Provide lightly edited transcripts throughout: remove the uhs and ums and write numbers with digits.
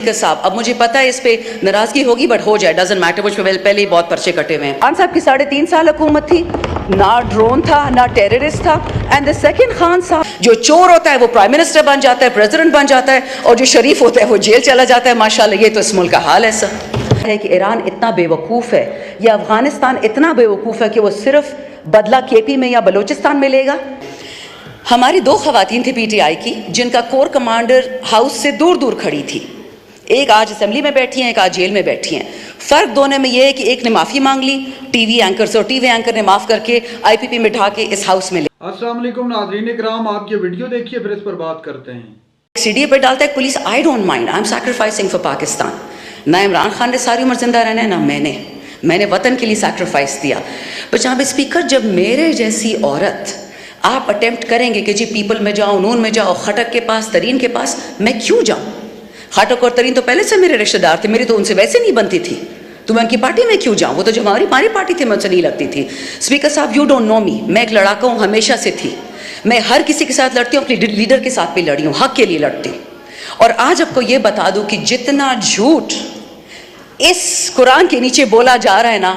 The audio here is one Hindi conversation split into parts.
साहब, अब मुझे पता है इस पे नाराजगी होगी, बट हो जाए, डजंट मैटर। मुझ पे पहले ही बहुत पर्चे कटे हुए हैं। खान साहब की 3.5 साल हुकूमत थी, ना ड्रोन था ना टेररिस्ट था। एंड द सेकंड, खान साहब जो चोर होता है वो प्राइम मिनिस्टर बन जाता है, प्रेसिडेंट बन जाता है, और जो शरीफ होता है वो जेल चला जाता है। माशाल्लाह, ये तो इस मुल्क का हाल है सर। है कि ईरान इतना बेवकूफ़ है या अफगानिस्तान इतना बेवकूफ़ है कि वो सिर्फ बदला केपी में या बलूचिस्तान में लेगा। हमारी 2 खवातीन थी पीटीआई की, जिनका कोर कमांडर हाउस से दूर दूर खड़ी थी। एक आज असेंबली में बैठी हैं, एक आज जेल में बैठी हैं। फ़र्क दोनों में ये है कि एक ने माफ़ी मांग ली टीवी एंकर से, और टीवी एंकर ने माफ़ करके आईपीपी में ढा के इस हाउस में ले। अस्सलाम वालेकुम नाज़रीन इकराम, आप ये वीडियो देखिए फिर इस पर बात करते हैं। सीडीए पर डालता है police, I don't mind, I am sacrificing for Pakistan. ना इमरान खान ने सारी उम्र जिंदा रहना है, ना मैंने वतन के लिए सैक्रिफाइस दिया। पर जनाब स्पीकर, जब मेरे जैसी औरत आप अटेम्प्ट करेंगे कि जी पीपल में जाओ, नून में जाओ, खटक के पास, तरीन के पास, मैं क्यों जाऊँ? खटक और तरीन तो पहले से मेरे रिश्तेदार थे, मेरी तो उनसे वैसे नहीं बनती थी, तो मैं उनकी पार्टी में क्यों जाऊँ? वो तो जो हमारी पार्टी थी, मुझसे नहीं लगती थी। स्पीकर साहब, यू डोंट नो मी, मैं एक लड़ाका हूँ, हमेशा से थी। मैं हर किसी के साथ लड़ती हूँ, अपने लीडर के साथ भी लड़ी हूँ, हक के लिए लड़ती। और आज आपको ये बता दूँ कि जितना झूठ इस कुरान के नीचे बोला जा रहा है ना,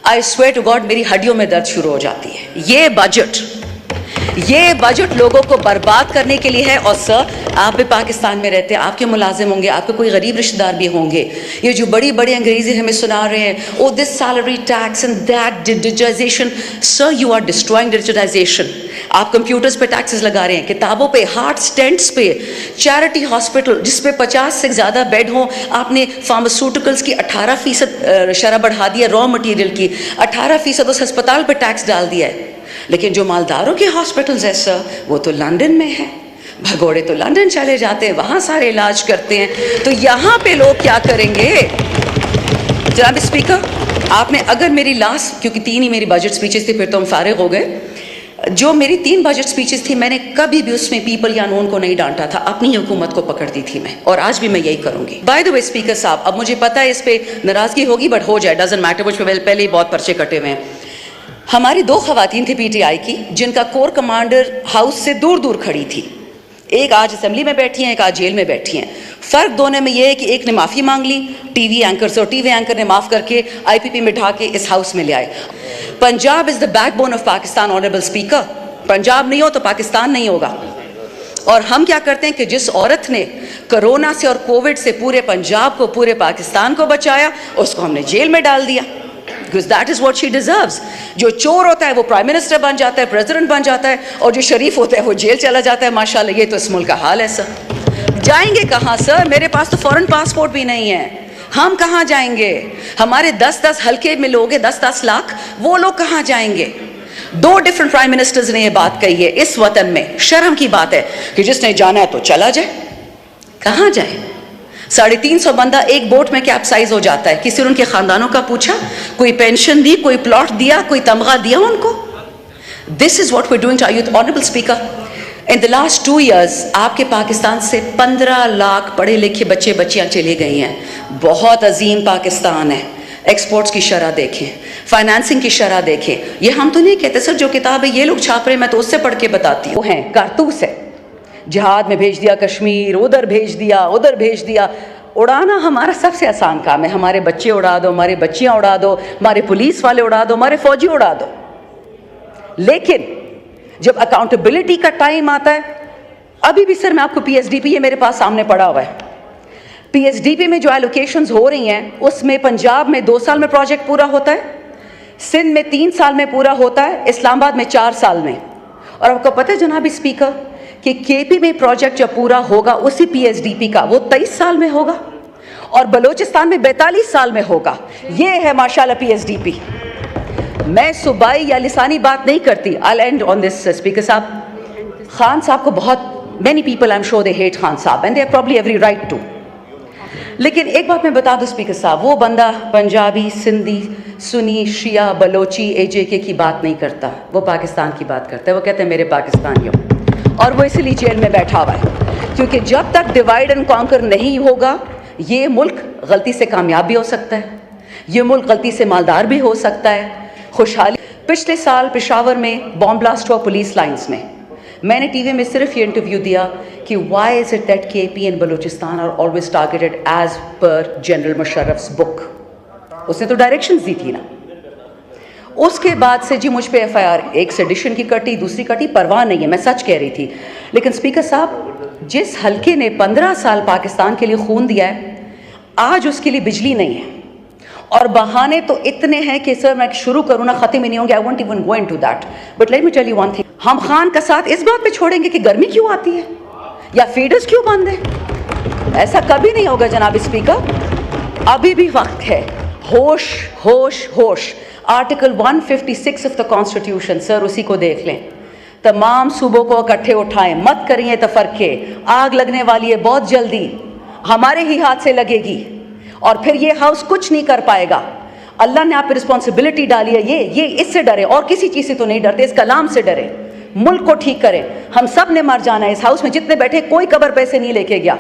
आई स्वेयर टू गॉड, मेरी हड्डियों में दर्द शुरू हो जाती है। ये बजट लोगों को बर्बाद करने के लिए है। और सर, आप भी पाकिस्तान में रहते हैं, आपके मुलाजिम होंगे, आपके कोई गरीब रिश्तेदार भी होंगे। ये जो बड़ी बड़ी अंग्रेजी हमें सुना रहे हैं, oh this salary tax and that digitisation, sir you are destroying digitisation. आप कंप्यूटर्स पे टैक्सेस लगा रहे हैं, किताबों पे, हार्ट स्टेंट्स पे, चैरिटी हॉस्पिटल जिसपे 50 से ज़्यादा बेड हों, आपने फार्मास्यूटिकल्स की 18% शरह बढ़ा दिया, रॉ मटेरियल की 18% उस अस्पताल पे टैक्स डाल दिया है। लेकिन जो मालदारों के हॉस्पिटल्स है सर, वो तो लंदन में है, भगोड़े तो लंदन चले जाते हैं, वहाँ सारे इलाज करते हैं। तो यहाँ पे लोग क्या करेंगे? जनाब स्पीकर, आपने अगर मेरी लास्ट, क्योंकि 3 ही मेरी बजट स्पीचेस थी, फिर तो हम फारिग हो गए, जो मेरी 3 बजट स्पीचेस थी, मैंने कभी भी उसमें पीपल या नोन को नहीं डांटा था, अपनी हुकूमत को पकड़ती थी मैं, और आज भी मैं यही करूंगी। बाय द वे स्पीकर साहब, अब मुझे पता है इस पे नाराजगी होगी, बट हो जाए, डजंट मैटर। मुझ पे पहले ही बहुत पर्चे कटे हुए हैं। हमारी 2 खवातीन थी पीटीआई की, जिनका कोर कमांडर हाउस से दूर दूर खड़ी थी। एक आज असेंबली में बैठी हैं, एक आज जेल में बैठी हैं। फ़र्क दोनों में ये है कि एक ने माफ़ी मांग ली टीवी एंकर से, और टीवी एंकर ने माफ़ करके आईपीपी में ढा के इस हाउस में ले आए। Punjab is the backbone of Pakistan, honourable speaker. Punjab नहीं हो तो पाकिस्तान नहीं होगा। और हम क्या करते हैं कि जिस औरत ने कोरोना से और कोविड से पूरे पंजाब को, पूरे पाकिस्तान को बचाया, उसको हमने जेल में डाल दिया, because that is what she deserves। जो चोर होता है वो प्राइम मिनिस्टर बन जाता है, प्रेसिडेंट बन जाता है, और जो शरीफ होता है वो जेल चला जाता है। माशाल्लाह, ये तो इस मुल्क का हाल है सर। जाएंगे कहाँ सर? मेरे पास तो फॉरेन पासपोर्ट भी नहीं है, हम कहाँ जाएंगे? हमारे 10-10 हल्के में लोग हैं, 10-10 लाख, वो लोग कहाँ जाएंगे? 2 डिफरेंट प्राइम मिनिस्टर्स ने ये बात कही है इस वतन में। शर्म की बात है कि जिसने जाना है तो चला जाए, कहाँ जाए? 350 बंदा एक बोट में कैप्साइज हो जाता है। किसी ने उनके खानदानों का पूछा? कोई पेंशन दी, कोई प्लॉट दिया, कोई तमगा दिया उनको? This is what we are doing to our youth. Honourable speaker, in the last 2 years आपके पाकिस्तान से 15 लाख पढ़े लिखे बच्चे बच्चियां चले गई हैं। बहुत अजीम पाकिस्तान है। एक्सपोर्ट्स की शरह देखें, फाइनेंसिंग की शरह देखें। ये हम तो नहीं कहते सर, जो किताब है ये लोग छाप रहे हैं, मैं तो उससे पढ़ के बताती हूँ। वो हैं कारतूस है, जिहाद में भेज दिया कश्मीर, उधर भेज दिया। उड़ाना हमारा सबसे आसान काम है। हमारे बच्चे उड़ा दो, हमारी बच्चियां उड़ा दो, हमारे पुलिस वाले उड़ा दो, हमारे फौजी उड़ा दो। लेकिन जब अकाउंटेबिलिटी का टाइम आता है, अभी भी सर मैं आपको पीएसडीपी, ये मेरे पास सामने पड़ा हुआ है, पीएसडीपी में जो एलोकेशंस हो रही हैं, उसमें पंजाब में 2 साल में प्रोजेक्ट पूरा होता है, सिंध में 3 साल में पूरा होता है, इस्लामाबाद में 4 साल में। और आपको पता है जनाब स्पीकर कि केपी में प्रोजेक्ट जब पूरा होगा उसी पीएसडीपी का, वो 23 साल में होगा, और बलूचिस्तान में 42 साल में होगा। ये है माशाल्लाह पीएसडीपी। मैं सूबाई या लिसानी बात नहीं करती। I and on this speaker साहब, खान साहब को बहुत, many people I am sure they hate Khan साहब, and they have probably every right to. लेकिन एक बात मैं बता दूं स्पीकर साहब, वो बंदा पंजाबी, सिंधी, सुन्नी, शिया, बलोची, एजेके की बात नहीं करता, वो पाकिस्तान की बात करता है। वो कहते हैं मेरे पाकिस्तानियों, और वो इसीलिए जेल में बैठा हुआ है, क्योंकि जब तक डिवाइड एंड कॉन्कर नहीं होगा, ये मुल्क गलती से कामयाब भी हो सकता है, ये मुल्क गलती से मालदार भी हो सकता है। खुशहाली, पिछले साल पेशावर में बॉम्ब ब्लास्ट हुआ पुलिस लाइंस में, मैंने टीवी में सिर्फ ये इंटरव्यू दिया कि why is it that KP and Balochistan are always targeted as per general Musharraf's book. उसने तो डायरेक्शंस दी थी ना। उसके बाद से जी मुझ पे एफआईआर एक सेडिशन की कटी, दूसरी कटी, परवाह नहीं है, मैं सच कह रही थी। लेकिन स्पीकर साहब, जिस हल्के ने 15 साल पाकिस्तान के लिए खून दिया है, आज उसके लिए बिजली नहीं है। और बहाने तो इतने हैं कि सर मैं शुरू करूँ ना, ख़त्म ही नहीं होंगे। I won't even go into that, but let me tell you one thing, हम खान का साथ इस बात पे छोड़ेंगे कि गर्मी क्यों आती है या फीडर्स क्यों बंद है? ऐसा कभी नहीं होगा जनाब स्पीकर। अभी भी वक्त है। होश होश होश। Article 156 of the constitution, sir उसी को देख लें। तमाम सूबों को इकट्ठे उठाएं, मत करिए तफरके। आग लगने वाली है बहुत जल्दी, हमारे ही हाथ से लगेगी और फिर ये हाउस कुछ नहीं कर पाएगा। अल्लाह ने आप पे रिस्पॉन्सिबिलिटी डाली है, ये इससे डरे और किसी चीज़ से तो नहीं डरते, इस कलाम से डरे। मुल्क को ठीक करें। हम सब ने मर जाना है, इस हाउस में जितने बैठे कोई कब्र पैसे नहीं लेके गया,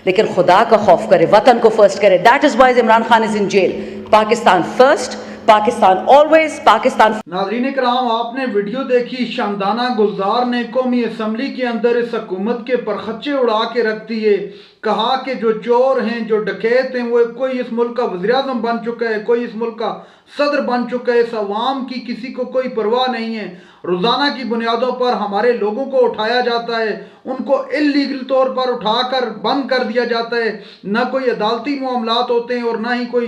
लेकिन खुदा का खौफ करे, वतन को फर्स्ट करे। That is why Imran Khan is in jail. Pakistan first, Pakistan always, Pakistan. नाज़रीन कराम, आपने वीडियो देखी। शामदाना गुलजार ने कौमी असम्बली के अंदर इस हुकूमत के परखच्चे उड़ा के रख दिए। कहा कि जो चोर हैं, जो डकैत हैं, वो कोई इस मुल्क का वज़ीर-ए-आज़म बन चुका है, कोई इस मुल्क का सदर बन चुका है। इस अवाम की किसी को कोई परवाह नहीं है। रोज़ाना की बुनियादों पर हमारे लोगों को उठाया जाता है, उनको इल्लीगल तौर पर उठाकर बंद कर दिया जाता है। ना कोई अदालती मामलात होते हैं और ना ही कोई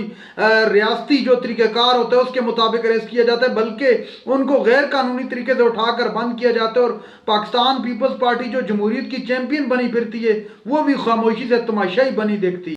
रियासती जो तरीक़ेकार होता है उसके मुताबिक अरेस्ट किया जाता है, बल्कि उनको गैर कानूनी तरीके से उठाकर बंद किया जाता है। और पाकिस्तान पीपल्स पार्टी जो जमहूरियत की चैंपियन बनी फिरती है, वो भी खामोशी से तमाशाई बनी देखती है।